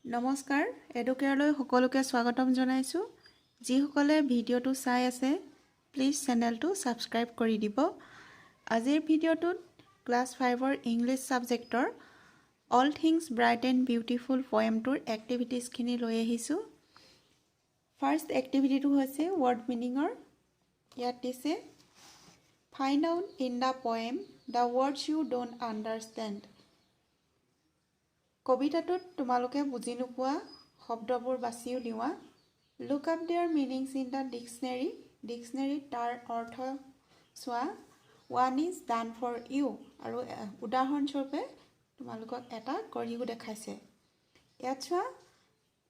নমস্কাৰ এডুকেয়াৰলৈ সকলোকে স্বাগতম জনাইছো যিসকলে ভিডিওটো চাই আছে প্লিজ চেনেলটো সাবস্ক্ৰাইব কৰি দিব আজিৰ ভিডিওটোত ক্লাস 5 ৰ ইংলিশ সাবজেক্টৰ all things bright and beautiful পয়েমটোৰ এক্টিভিটিজ খিনি লৈ আহিছো ফাৰ্স্ট এক্টিভিটিটো হৈছে ওয়াৰ্ড মিনিংৰ ইয়াত দিছে find out in the poem the words you don't understand কবিতাটোত তোমালোকে বুজি নোপোৱা শব্দবোৰ বাছি উলিওৱা look up their meanings in the dictionary তাৰ অৰ্থ চোৱা one is done for you আৰু উদাহৰণ স্বৰূপে তোমালোকক এটা কৰিও দেখাইছে ইয়াত চোৱা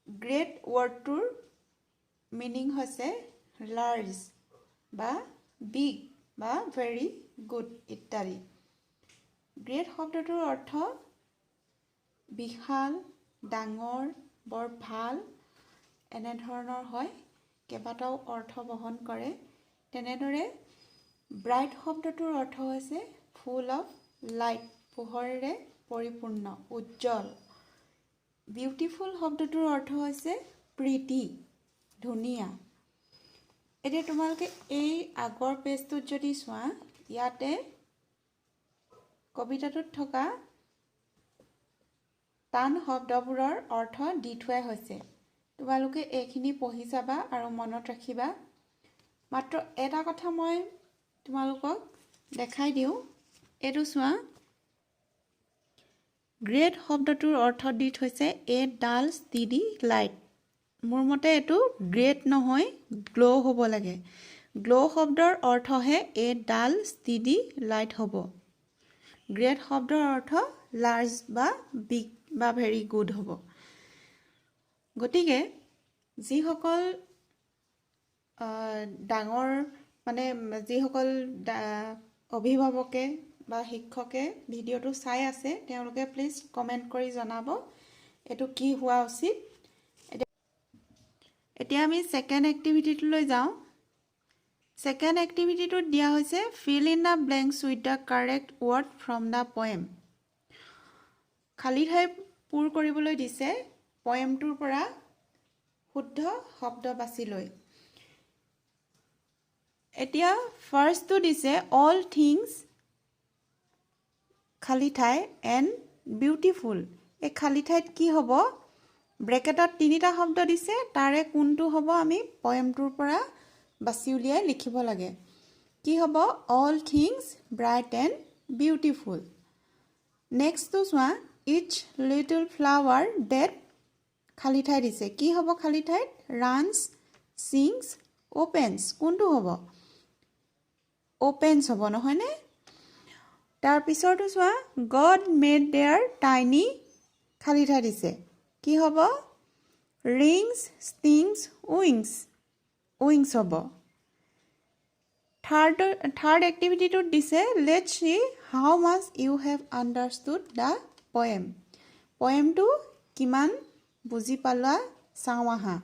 গ্ৰেট ওয়াৰ্ডটোৰ মিনিং হৈছে লাৰ্জ বা বিগ বা ভেৰি গুড ইত্যাদি গ্ৰেট শব্দটোৰ অৰ্থ বিশাল ডাঙৰ বৰ ভাল এনে ধৰণৰ হয় কেবাটাও অৰ্থ বহন কৰে তেনেদৰে ব্ৰাইট শব্দটোৰ অৰ্থ হৈছে ফুল অফ লাইট পোহৰেৰে পৰিপূৰ্ণ উজ্জ্বল বিউটিফুল শব্দটোৰ অৰ্থ হৈছে প্ৰিটি ধুনীয়া এতিয়া তোমালোকে এই আগৰ পেজটোত যদি চোৱা ইয়াতে কবিতাটোত থকা টান শব্দবোৰৰ অৰ্থ দি থোৱা হৈছে তোমালোকে এইখিনি পঢ়ি যাবা আৰু মনত ৰাখিবা মাত্ৰ এটা কথা মই তোমালোকক দেখাই দিও এটো চোৱা গ্ৰেট শব্দটোৰ অৰ্থ দি থৈছে এ ডাল ষ্টিডি লাইট মোৰ মতে এটো গ্ৰেট নহয় গ্লো হ'ব লাগে গ্লো শব্দৰ অৰ্থহে এ ডাল ষ্টিডি লাইট হ'ব গ্ৰেট শব্দৰ অৰ্থ লাৰ্জ বা বিগ বা ভেৰি গুড হ'ব গতিকে যিসকল ডাঙৰ মানে যিসকল অভিভাৱকে বা শিক্ষকে ভিডিওটো চাই আছে তেওঁলোকে প্লিজ কমেন্ট কৰি জনাব এটো কি হোৱা উচিত এতিয়া আমি সেকেন্ড এক্টিভিটিলৈ যাওঁ সেকেন্ড এক্টিভিটিটোত দিয়া হৈছে fill in the blanks with the correct word from the poem খালি ঠাই পূৰ কৰিবলৈ দিছে পয়েমটোৰ পৰা শুদ্ধ শব্দ বাছি লৈ এতিয়া ফাৰ্স্টটো দিছে all things খালি ঠাই and beautiful এই খালি ঠাইত কি হ'ব ব্ৰেকেটত তিনিটা শব্দ দিছে তাৰে কোনটো হ'ব আমি পয়েমটোৰ পৰা বাছি উলিয়াই লিখিব লাগে কি হ'ব all things bright and beautiful next to চোৱা each little flower that খালি ঠাই দিছে কি হ'ব খালি ঠাইত runs sings opens কোনটো হ'ব opens হ'ব নহয়নে তাৰ পিছৰটো চোৱা god made their tiny খালি ঠাই দিছে কি হ'ব rings stings wings হ'ব third activity to দিছে let's see how much you have understood the poem to কিমান বুজি পালা চাও আহা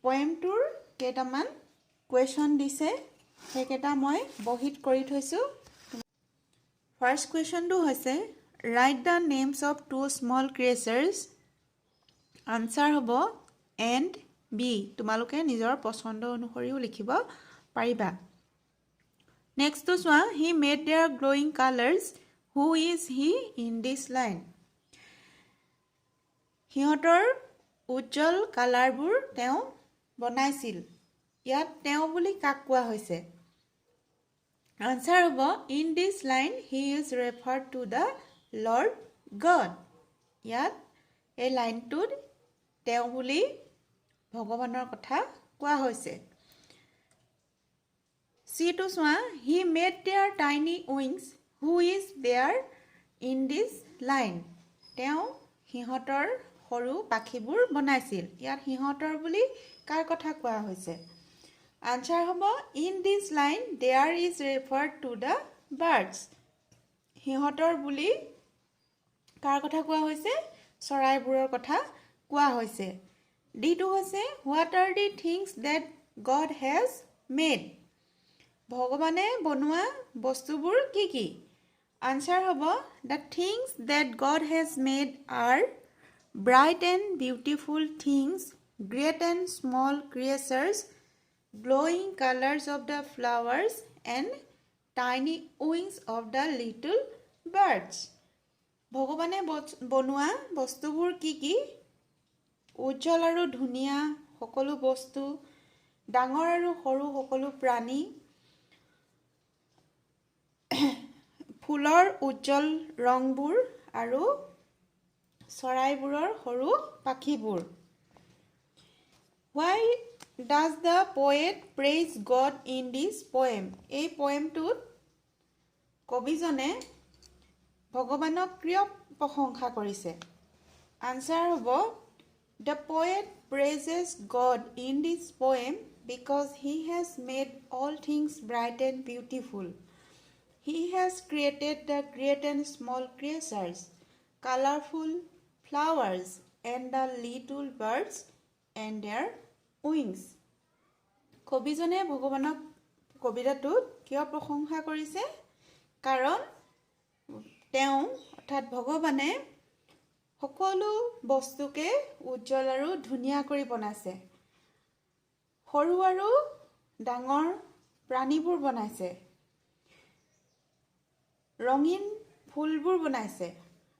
poemটোৰ কেইটামান কোৱেশ্চন দিছে হেকেটা মই বহিত কৰি থৈছো ফাৰ্স্ট কোৱেশ্চনটো হৈছে write the names of two small creatures answer হ'ব and b তোমালোকে নিজৰ পছন্দ অনুসৰিও লিখিব পাৰিবা next to চোৱা he made their glowing colors who is he in this line হিহঁতৰ উজ্জ্বল কালাৰবোৰ তেওঁ বনাইছিল ইয়াত তেওঁ বুলি কাক কোৱা হৈছে আনসাৰ হ'ব in this line he is referred to the lord god ইয়াত এই লাইনটোত তেওঁ বুলি ভগৱানৰ কথা কোৱা হৈছে see to চোৱা he made their tiny wings who is there in this line তেওঁ হিহঁতৰ সৰু পাখিবোৰ বনাইছিল ইয়াত হিহঁতৰ বুলি কাৰ কথা কোৱা হৈছে আনসাৰ হ'ব in this line there is referred to the birds হিহঁতৰ বুলি কাৰ কথা কোৱা হৈছে চৰাইবোৰৰ কথা কোৱা হৈছে ডিটো হৈছে what are the things that god has made ভগৱানে বনোৱা বস্তুবোৰ কি কি আনসাৰ হ'ব the things that god has made are bright and beautiful things, great and small creatures, glowing colors of the flowers, and tiny wings of the little birds. ভগৱানে বনোৱা বস্তুবোৰ কি কি? উজ্জ্বল আৰু ধুনীয়া সকলো বস্তু, ডাঙৰ আৰু সৰু সকলো প্ৰাণী, ফুলৰ উজ্জ্বল ৰংবোৰ আৰু চৰাইবোৰৰ সৰু পাখিবোৰ. Why does the poet praise God in this poem? এই poemটোত কবিজনে ভগৱানক কিয় প্ৰশংসা কৰিছে? আনসাৰ হ'ব, the poet praises God in this poem because he has made all things bright and beautiful. He has created the great and small creatures, colorful flowers, and the little birds and their wings. কবিজনে ভগৱানক কবিতাটোত কিয় প্ৰশংসা কৰিছে? কাৰণ তেওঁ অৰ্থাৎ ভগৱানে সকলো বস্তুকে উজ্জ্বল আৰু ধুনীয়া কৰি বনাইছে, সৰু আৰু ডাঙৰ প্ৰাণীবোৰ বনাইছে, ৰঙীন ফুলবোৰ বনাইছে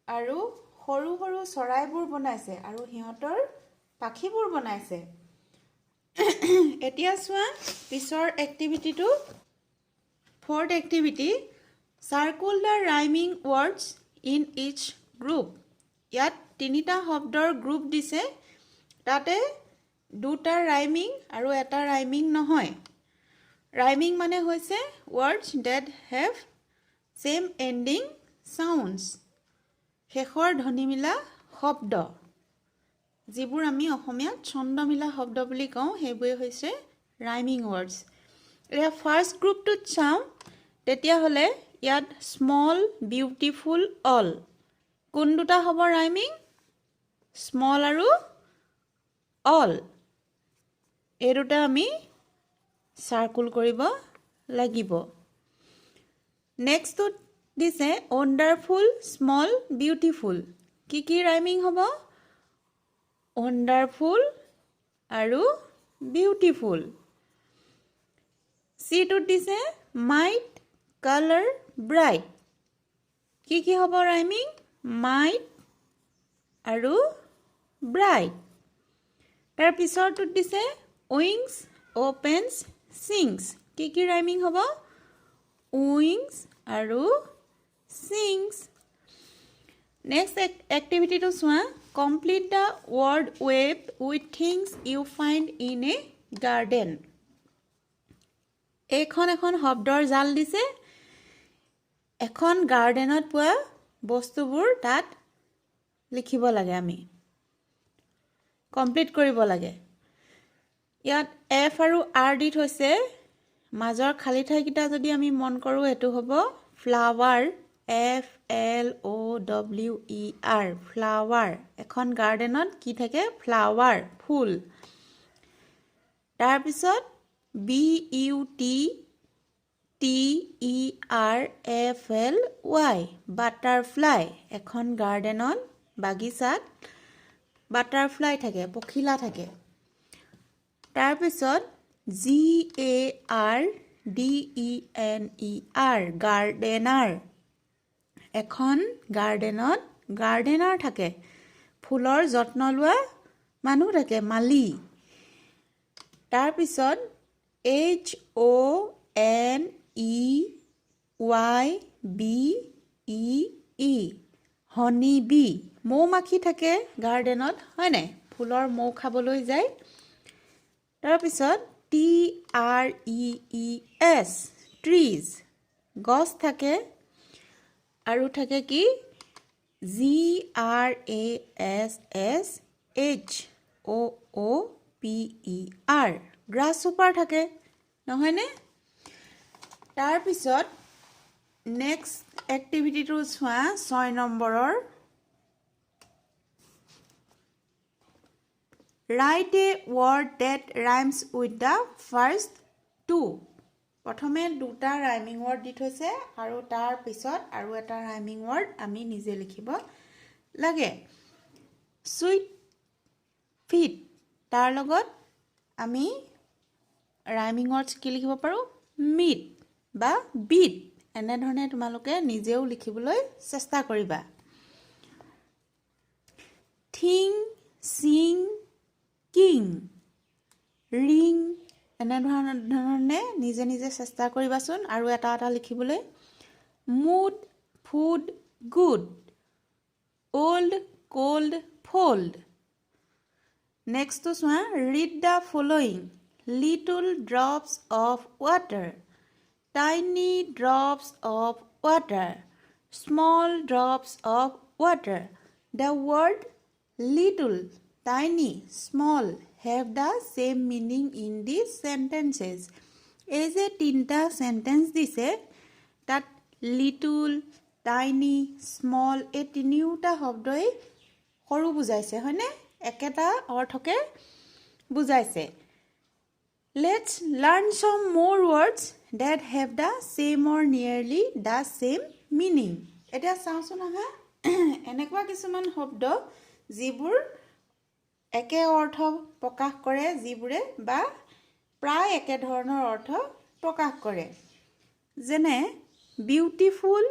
আৰু সৰু সৰু চৰাইবোৰ বনাইছে আৰু সিহঁতৰ পাখিবোৰ বনাইছে. এতিয়া চোৱা পিছৰ এক্টিভিটিটো. Fourth activity, circle the rhyming words in each group. ইয়াত তিনিটা শব্দৰ গ্ৰুপ দিছে, তাতে দুটা ৰাইমিং আৰু এটা ৰাইমিং নহয়. ৰাইমিং মানে হৈছে words that have same ending sounds, শেষৰ ধ্বনিমিলা শব্দ, যিবোৰ আমি অসমীয়াত ছন্দমিলা শব্দ বুলি কওঁ, সেইবোৰে হৈছে ৰাইমিং ৱৰ্ডছ. এতিয়া ফাৰ্ষ্ট গ্ৰুপটোত চাওঁ, তেতিয়াহ'লে ইয়াত স্মল, বিউটিফুল, অল, কোন দুটা হ'ব ৰাইমিং? স্মল আৰু অল. এই দুটা আমি চাৰ্কুল কৰিব লাগিব. নেক্সটটোত দিছে ৱণ্ডাৰফুল, স্মল, বিউটিফুল. কি কি ৰাইমিং হ'ব? ৱণ্ডাৰফুল আৰু বিউটিফুল. চিটোত দিছে মাইট, কালাৰ, ব্ৰাইট. কি কি হ'ব ৰাইমিং? মাইট আৰু ব্ৰাইট. তাৰ পিছৰটোত দিছে উইংছ, অপেন্স, চিংছ. কি কি ৰাইমিং হ'ব? উইংছ আৰু চিংছ. নেক্সট এক্টিভিটিটো চোৱা. Complete the word web with things you find in a garden. এইখন এখন শব্দৰ জাল দিছে, এখন গাৰ্ডেনত পোৱা বস্তুবোৰ তাত লিখিব লাগে, আমি কমপ্লিট কৰিব লাগে. ইয়াত এফ আৰু আৰ দি থৈছে, মাজৰ খালী ঠাইকেইটা যদি আমি মন কৰোঁ, এইটো হ'ব ফ্লাৱাৰ, FLOWER, ফ্লাৱাৰ. এখন গাৰ্ডেনত কি থাকে? ফ্লাৱাৰ, ফুল. তাৰপিছত BUTTERFLY, বাটাৰফ্লাই. এখন গাৰ্ডেনত, বাগিচাত বাটাৰফ্লাই থাকে, পখিলা থাকে. তাৰপিছত GARDENER, গাৰ্ডেনাৰ. এখন গাৰ্ডেনত গাৰ্ডেনাৰ থাকে, ফুলৰ যত্ন লোৱা মানুহ থাকে, মালি. তাৰপিছত HONEYBEE, হনি বি. মৌ মাখি থাকে গাৰ্ডেনত, হয়নে? ফুলৰ মৌ খাবলৈ যায়. তাৰপিছত TREES, ট্ৰিজ, গছ থাকে. আৰু থাকে কি? GRASSHOOPER, গ্ৰাছ হোপাৰ থাকে, নহয়নে? তাৰপিছত নেক্সট এক্টিভিটিটো চোৱা, 6 নম্বৰৰ. Write a word that rhymes with the first two. প্ৰথমে দুটা ৰাইমিং ৱৰ্ড দি থৈছে আৰু তাৰ পিছত আৰু এটা ৰাইমিং ৱৰ্ড আমি নিজে লিখিব লাগে. sweet feet তাৰ লগত আমি rhyming words কি লিখিব পাৰো meat বা beat এনে ধৰণে তোমালোকে নিজেও লিখিবলৈ চেষ্টা কৰিবা thing sing king ring এনে ধৰণে নিজে নিজে চেষ্টা কৰিবাচোন আৰু এটা এটা লিখিবলৈ mood food good old cold fold next to soa read the following little drops of water tiny drops of water small drops of water the word little tiny small have the same meaning in these sentences এই যে তিনটা sentence দিছে তাত little tiny small এই তিনিওটা শব্দই সৰু বুজাইছে হয়নে একেটা অৰ্থকে বুজাইছে let's learn some more words that have the same or nearly the same meaning এটা চাওঁচোন আহা এনেকুৱা কিছুমান শব্দ যিবোৰ একে অৰ্থ প্ৰকাশ কৰে যিবোৰে বা প্ৰায় একে ধৰণৰ অৰ্থ প্ৰকাশ কৰে যেনে beautiful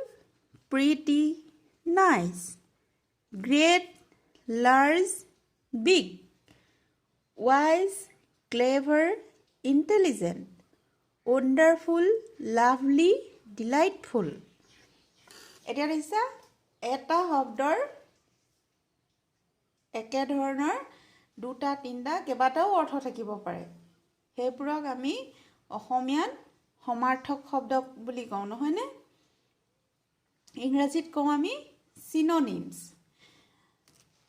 pretty nice great large big wise clever intelligent wonderful lovely delightful এটা দিছা এটা শব্দৰ একে ধৰণৰ দুটা তিনটা কেইবাটাও অৰ্থ থাকিব পাৰে হেইপুৰক আমি অসমীয়াত সমাৰ্থক শব্দ বুলি কওঁ নহয়নে ইংৰাজীত কওঁ আমি synonyms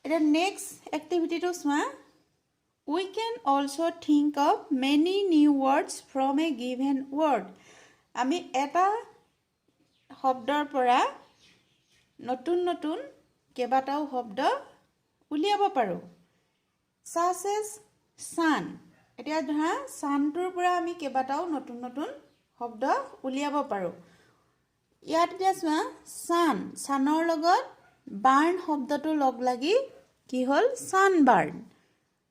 এটা নেক্সট এক্টিভিটিটো চোৱা we can also think of many new words from a given word আমি এটা শব্দৰ পৰা নতুন নতুন কেইবাটাও শব্দ উলিয়াব পাৰো such as sun এতিয়া ধৰা sunটোৰ পৰা আমি কেইবাটাও নতুন নতুন শব্দ উলিয়াব পাৰো ইয়াত দিয়া sun sunৰ লগত burn শব্দটো লগ লাগি কি হল sunburn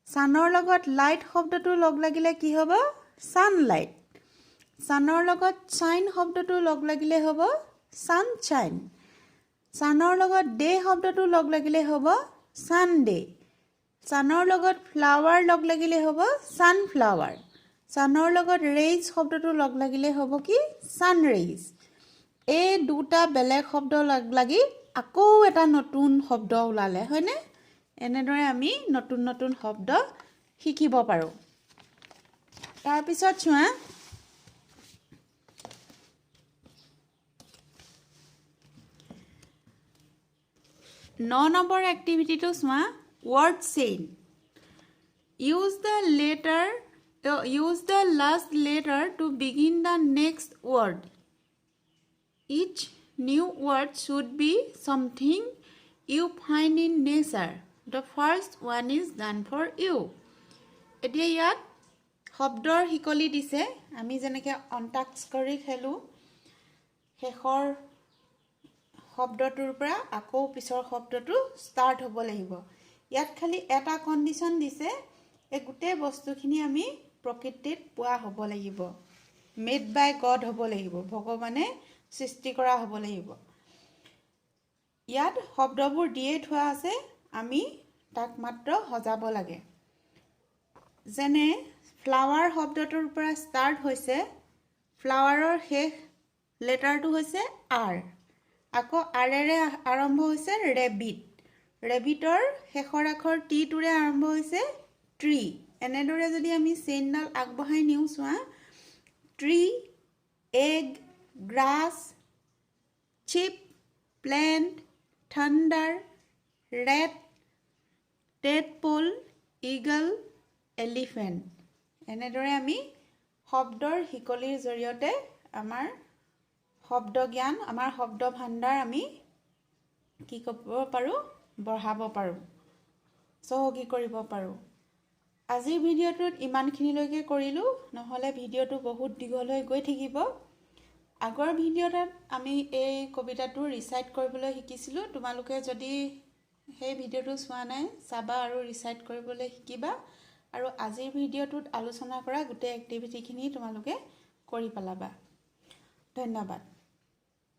sunৰ লগত light শব্দটো লগ লাগিলে কি হ'ব sunlight sunৰ লগত shine শব্দটো লগ লাগিলে হ'ব sunshine sunৰ লগত day শব্দটো লগ লাগিলে হ'ব sunday sunৰ লগত flower লগ লাগিলে হ'ব sunflower sunৰ লগত rays শব্দটো লগ লাগিলে হ'ব কি sun rays এই দুটা বেলেগ শব্দ লগ লাগি আকৌ এটা নতুন শব্দ ওলালে হয়নে এনেদৰে আমি নতুন নতুন শব্দ শিকিব পাৰো তাৰ পিছত চোৱা 9 নম্বৰ এক্টিভিটিটো চোৱা word chain use the last letter to begin the next word each new word should be something you find in nature the first one is done for you এতিয়া ইয়াত শব্দৰ হিকলি দিছে আমি যেনেকৈ অন্টাক্স কৰি খেলো শেষৰ শব্দটোৰ পৰা আকৌ পিছৰ শব্দটো ষ্টাৰ্ট হ'ব লাগিব ইয়াত খালি এটা কন্ডিশন দিছে এই গুটে বস্তুখিনি আমি প্ৰকৃতিত পোৱা হ'ব লাগিব মেড বাই গড হ'ব লাগিব ভগৱানে সৃষ্টি কৰা হ'ব লাগিব ইয়াত শব্দবোৰ দিয়ে থোৱা আছে আমি তাক মাত্ৰ সজাব লাগে যেনে ফ্লাৱাৰ শব্দটোৰ পৰা ষ্টাৰ্ট হৈছে ফ্লাৱাৰৰ শেষ লেটাৰটো হৈছে আৰ আকৌ আৰেৰে আৰম্ভ হৈছে ৰেবিট ৰেবিটৰ শেষৰ আখৰ টি টুৰে আৰম্ভ হৈছে ট্ৰি এনেদৰে যদি আমি চেইনডাল আগবঢ়াই নিউ চোৱা ট্ৰি এগ গ্ৰাছ চিপ প্লেন্ট থান্ডাৰ ৰেট টেডপোল ইগল এলিফেন্ট এনেদৰে আমি শব্দৰ হিকলিৰ জৰিয়তে আমাৰ শব্দ জ্ঞান আমাৰ শব্দ ভাণ্ডাৰ আমি কি কৰিব পাৰো বঢ়াব পাৰো সহযোগী কৰিব পাৰো আজিৰ ভিডিঅ'টোত ইমানখিনিলৈকে কৰিলো নহলে ভিডিঅ'টো বহুত দীঘল হৈ গৈ থাকিব আগৰ ভিডিঅ'ত আমি এই কবিতাটো ৰিচাইট কৰিবলৈ শিকিছিলো তোমালোকে যদি সেই ভিডিঅ'টো চোৱা নাই চাবা আৰু ৰিচাইট কৰিবলৈ শিকিবা আৰু আজিৰ ভিডিঅ'টোত আলোচনা কৰা গোটেই এক্টিভিটিখিনি তোমালোকে কৰি পেলাবা ধন্যবাদ